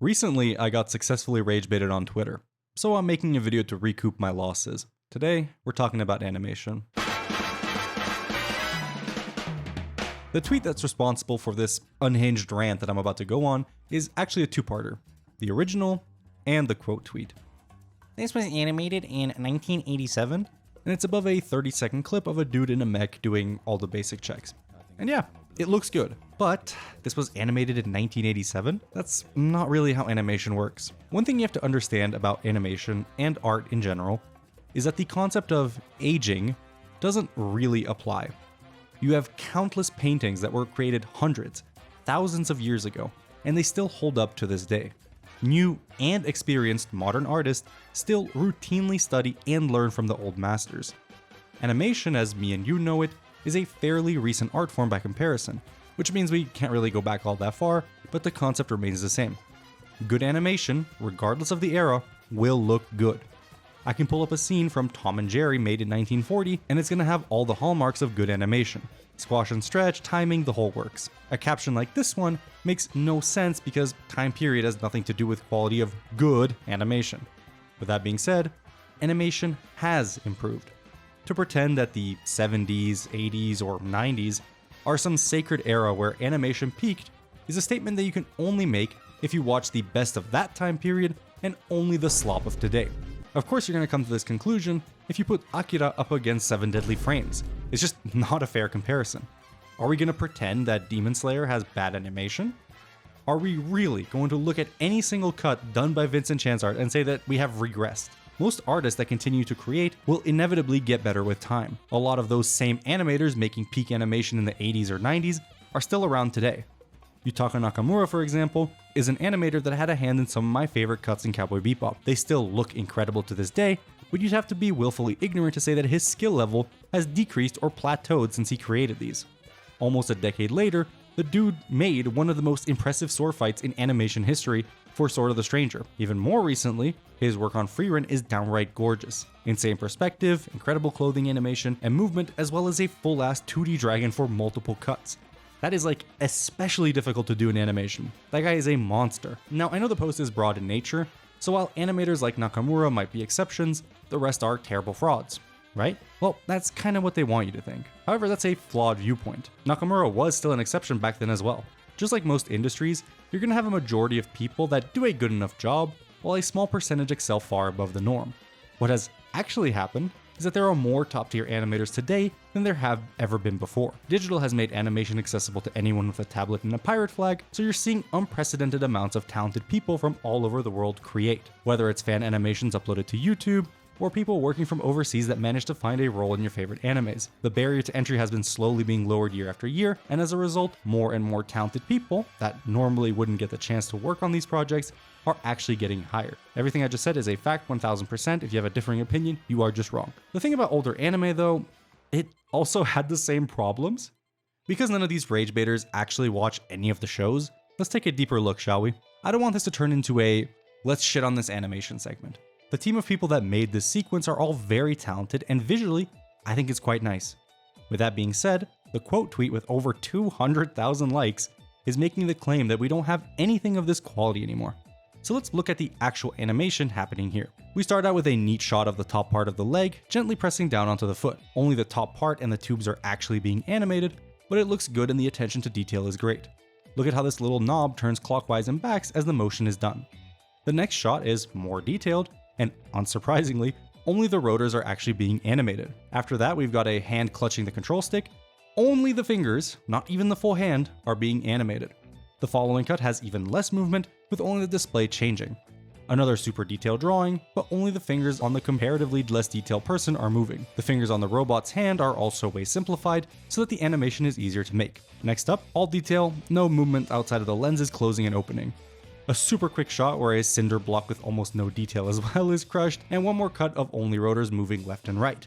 Recently, I got successfully rage baited on Twitter, so I'm making a video to recoup my losses. Today, we're talking about animation. The tweet that's responsible for this unhinged rant that I'm about to go on is actually a two-parter. The original and the quote tweet. This was animated in 1987, and it's above a 30-second clip of a dude in a mech doing all the basic checks. And yeah, it looks good. But this was animated in 1987? That's not really how animation works. One thing you have to understand about animation and art in general is that the concept of aging doesn't really apply. You have countless paintings that were created hundreds, thousands of years ago, and they still hold up to this day. New and experienced modern artists still routinely study and learn from the old masters. Animation, as me and you know it, is a fairly recent art form by comparison, which means we can't really go back all that far, but the concept remains the same. Good animation, regardless of the era, will look good. I can pull up a scene from Tom and Jerry made in 1940, and it's gonna have all the hallmarks of good animation. Squash and stretch, timing, the whole works. A caption like this one makes no sense because time period has nothing to do with quality of good animation. With that being said, animation has improved. To pretend that the 70s, 80s, or 90s are some sacred era where animation peaked is a statement that you can only make if you watch the best of that time period and only the slop of today. Of course, you're going to come to this conclusion if you put Akira up against Seven Deadly Frames. It's just not a fair comparison. Are we going to pretend that Demon Slayer has bad animation? Are we really going to look at any single cut done by Vincent Chanzart and say that we have regressed? Most artists that continue to create will inevitably get better with time. A lot of those same animators making peak animation in the 80s or 90s are still around today. Yutaka Nakamura, for example, is an animator that had a hand in some of my favorite cuts in Cowboy Bebop. They still look incredible to this day, but you'd have to be willfully ignorant to say that his skill level has decreased or plateaued since he created these. Almost a decade later, the dude made one of the most impressive sword fights in animation history for Sword of the Stranger. Even more recently, his work on Frieren is downright gorgeous. Insane perspective, incredible clothing animation, and movement, as well as a full-ass 2D dragon for multiple cuts. That is especially difficult to do in animation. That guy is a monster. Now, I know the post is broad in nature, so while animators like Nakamura might be exceptions, the rest are terrible frauds, right? Well, that's kind of what they want you to think. However, that's a flawed viewpoint. Nakamura was still an exception back then as well. Just like most industries, you're going to have a majority of people that do a good enough job, while a small percentage excel far above the norm. What has actually happened is that there are more top-tier animators today than there have ever been before. Digital has made animation accessible to anyone with a tablet and a pirate flag, so you're seeing unprecedented amounts of talented people from all over the world create. Whether it's fan animations uploaded to YouTube, or people working from overseas that manage to find a role in your favorite animes. The barrier to entry has been slowly being lowered year after year, and as a result, more and more talented people that normally wouldn't get the chance to work on these projects are actually getting hired. Everything I just said is a fact 1000%. If you have a differing opinion, you are just wrong. The thing about older anime though, it also had the same problems. Because none of these rage baiters actually watch any of the shows, let's take a deeper look, shall we? I don't want this to turn into a let's shit on this animation segment. The team of people that made this sequence are all very talented, and visually, I think it's quite nice. With that being said, the quote tweet with over 200,000 likes is making the claim that we don't have anything of this quality anymore. So let's look at the actual animation happening here. We start out with a neat shot of the top part of the leg gently pressing down onto the foot. Only the top part and the tubes are actually being animated, but it looks good and the attention to detail is great. Look at how this little knob turns clockwise and backs as the motion is done. The next shot is more detailed, and unsurprisingly, only the rotors are actually being animated. After that, we've got a hand clutching the control stick. Only the fingers, not even the full hand, are being animated. The following cut has even less movement, with only the display changing. Another super detailed drawing, but only the fingers on the comparatively less detailed person are moving. The fingers on the robot's hand are also way simplified, so that the animation is easier to make. Next up, all detail, no movement outside of the lenses closing and opening. A super quick shot where a cinder block with almost no detail as well is crushed, and one more cut of only rotors moving left and right.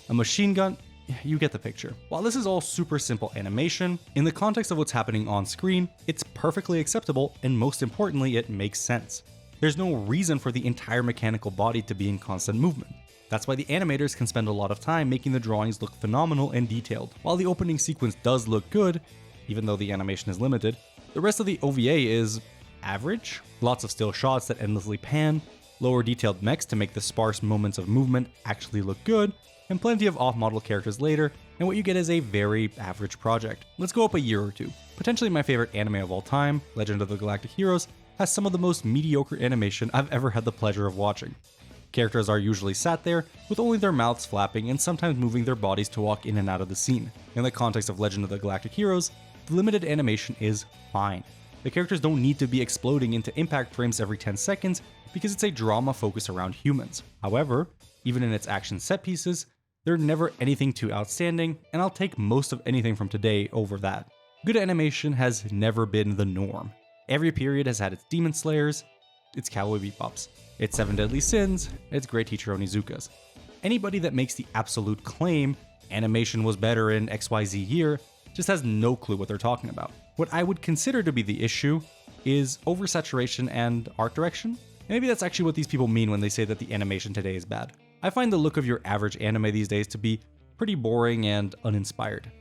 A machine gun, you get the picture. While this is all super simple animation, in the context of what's happening on screen, it's perfectly acceptable, and most importantly, it makes sense. There's no reason for the entire mechanical body to be in constant movement. That's why the animators can spend a lot of time making the drawings look phenomenal and detailed. While the opening sequence does look good, even though the animation is limited, the rest of the OVA is average, lots of still shots that endlessly pan, lower detailed mechs to make the sparse moments of movement actually look good, and plenty of off-model characters later, and what you get is a very average project. Let's go up a year or two. Potentially my favorite anime of all time, Legend of the Galactic Heroes, has some of the most mediocre animation I've ever had the pleasure of watching. Characters are usually sat there, with only their mouths flapping and sometimes moving their bodies to walk in and out of the scene. In the context of Legend of the Galactic Heroes, the limited animation is fine. The characters don't need to be exploding into impact frames every 10 seconds because it's a drama focused around humans. However, even in its action set pieces, they're never anything too outstanding, and I'll take most of anything from today over that. Good animation has never been the norm. Every period has had its Demon Slayers, its Cowboy Bebops, its Seven Deadly Sins, its Great Teacher Onizukas. Anybody that makes the absolute claim animation was better in XYZ year just has no clue what they're talking about. What I would consider to be the issue is oversaturation and art direction. And maybe that's actually what these people mean when they say that the animation today is bad. I find the look of your average anime these days to be pretty boring and uninspired.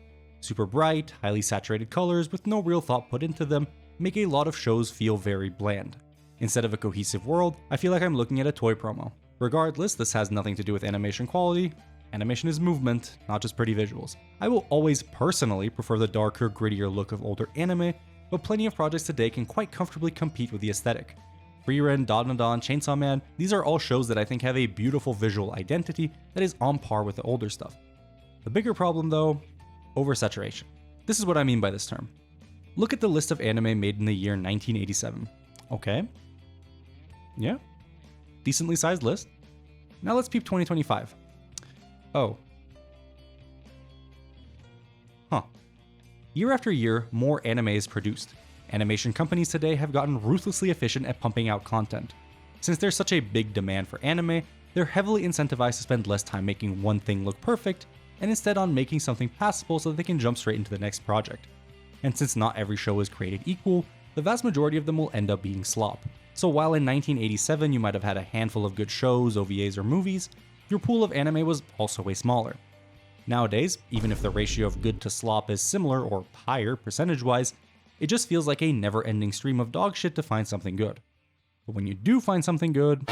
Super bright, highly saturated colors with no real thought put into them make a lot of shows feel very bland. Instead of a cohesive world, I feel like I'm looking at a toy promo. Regardless, this has nothing to do with animation quality. Animation is movement, not just pretty visuals. I will always personally prefer the darker, grittier look of older anime, but plenty of projects today can quite comfortably compete with the aesthetic. Frieren, Dandadan, Chainsaw Man, these are all shows that I think have a beautiful visual identity that is on par with the older stuff. The bigger problem though, oversaturation. This is what I mean by this term. Look at the list of anime made in the year 1987. Okay. Yeah. Decently sized list. Now let's peep 2025. Oh. Huh. Year after year, more anime is produced. Animation companies today have gotten ruthlessly efficient at pumping out content. Since there's such a big demand for anime, they're heavily incentivized to spend less time making one thing look perfect, and instead on making something passable so that they can jump straight into the next project. And since not every show is created equal, the vast majority of them will end up being slop. So while in 1987 you might have had a handful of good shows, OVAs, or movies, your pool of anime was also way smaller. Nowadays, even if the ratio of good to slop is similar or higher percentage-wise, it just feels like a never-ending stream of dog shit to find something good. But when you do find something good...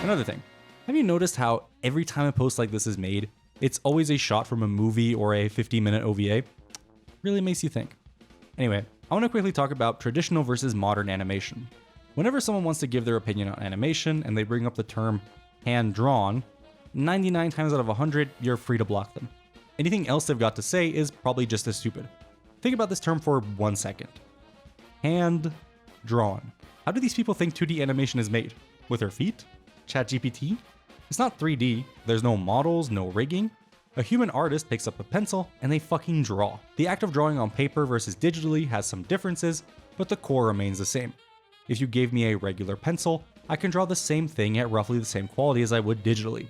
Another thing, have you noticed how every time a post like this is made, it's always a shot from a movie or a 15-minute OVA? Really makes you think. Anyway, I want to quickly talk about traditional versus modern animation. Whenever someone wants to give their opinion on animation and they bring up the term hand-drawn, 99 times out of 100, you're free to block them. Anything else they've got to say is probably just as stupid. Think about this term for 1 second. Hand-drawn. How do these people think 2D animation is made? With their feet? ChatGPT? It's not 3D, there's no models, no rigging. A human artist picks up a pencil and they fucking draw. The act of drawing on paper versus digitally has some differences, but the core remains the same. If you gave me a regular pencil, I can draw the same thing at roughly the same quality as I would digitally.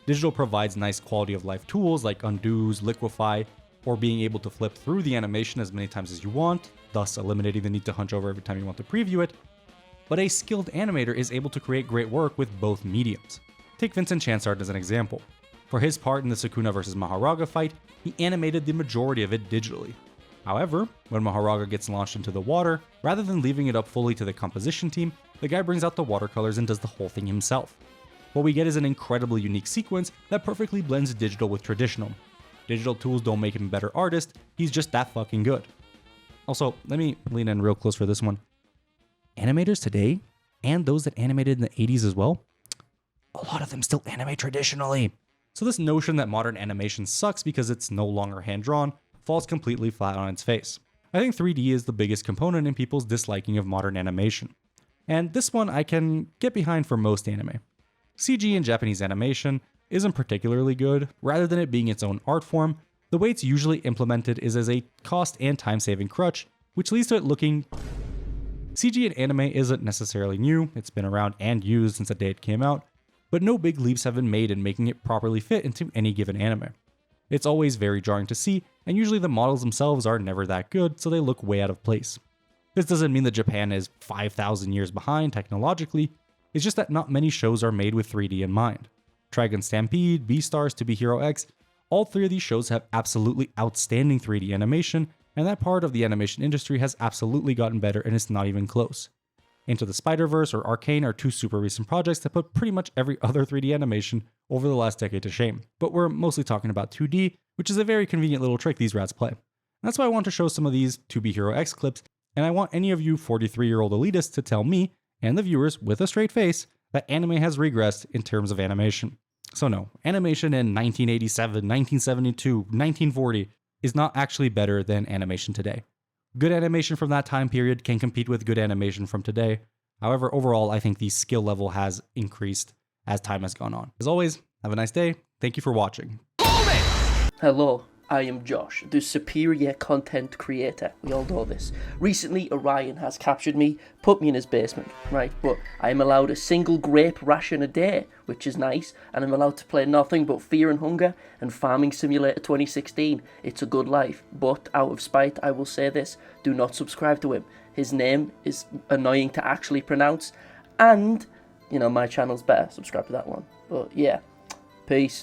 Digital provides nice quality of life tools like undos, liquefy, or being able to flip through the animation as many times as you want, thus eliminating the need to hunch over every time you want to preview it. But a skilled animator is able to create great work with both mediums. Take Vincent Chansard as an example. For his part in the Sukuna vs Maharaga fight, he animated the majority of it digitally. However, when Maharaga gets launched into the water, rather than leaving it up fully to the composition team, the guy brings out the watercolors and does the whole thing himself. What we get is an incredibly unique sequence that perfectly blends digital with traditional. Digital tools don't make him a better artist, he's just that fucking good. Also, let me lean in real close for this one. Animators today, and those that animated in the 80s as well, a lot of them still animate traditionally. So this notion that modern animation sucks because it's no longer hand-drawn falls completely flat on its face. I think 3D is the biggest component in people's disliking of modern animation. And this one I can get behind for most anime. CG in Japanese animation isn't particularly good. Rather than it being its own art form, the way it's usually implemented is as a cost and time-saving crutch, which leads to it looking... CG in anime isn't necessarily new, it's been around and used since the day it came out, but no big leaps have been made in making it properly fit into any given anime. It's always very jarring to see, and usually the models themselves are never that good, so they look way out of place. This doesn't mean that Japan is 5,000 years behind technologically, it's just that not many shows are made with 3D in mind. Trigun Stampede, Beastars, To Be Hero X, all three of these shows have absolutely outstanding 3D animation, and that part of the animation industry has absolutely gotten better and it's not even close. Into the Spider-Verse or Arcane are two super recent projects that put pretty much every other 3D animation over the last decade to shame. But we're mostly talking about 2D, which is a very convenient little trick these rats play. And that's why I want to show some of these To Be Hero X clips, and I want any of you 43-year-old elitists to tell me, and the viewers with a straight face, that anime has regressed in terms of animation. So no, animation in 1987, 1972, 1940 is not actually better than animation today. Good animation from that time period can compete with good animation from today. However, overall, I think the skill level has increased as time has gone on. As always, have a nice day. Thank you for watching. Hello, I am Josh, the superior content creator. We all know this. Recently, Orion has captured me, put me in his basement, right? But I am allowed a single grape ration a day, which is nice, and I'm allowed to play nothing but Fear and Hunger and Farming Simulator 2016. It's a good life, but out of spite, I will say this: do not subscribe to him. His name is annoying to actually pronounce, and, you know, my channel's better. Subscribe to that one. But yeah, peace.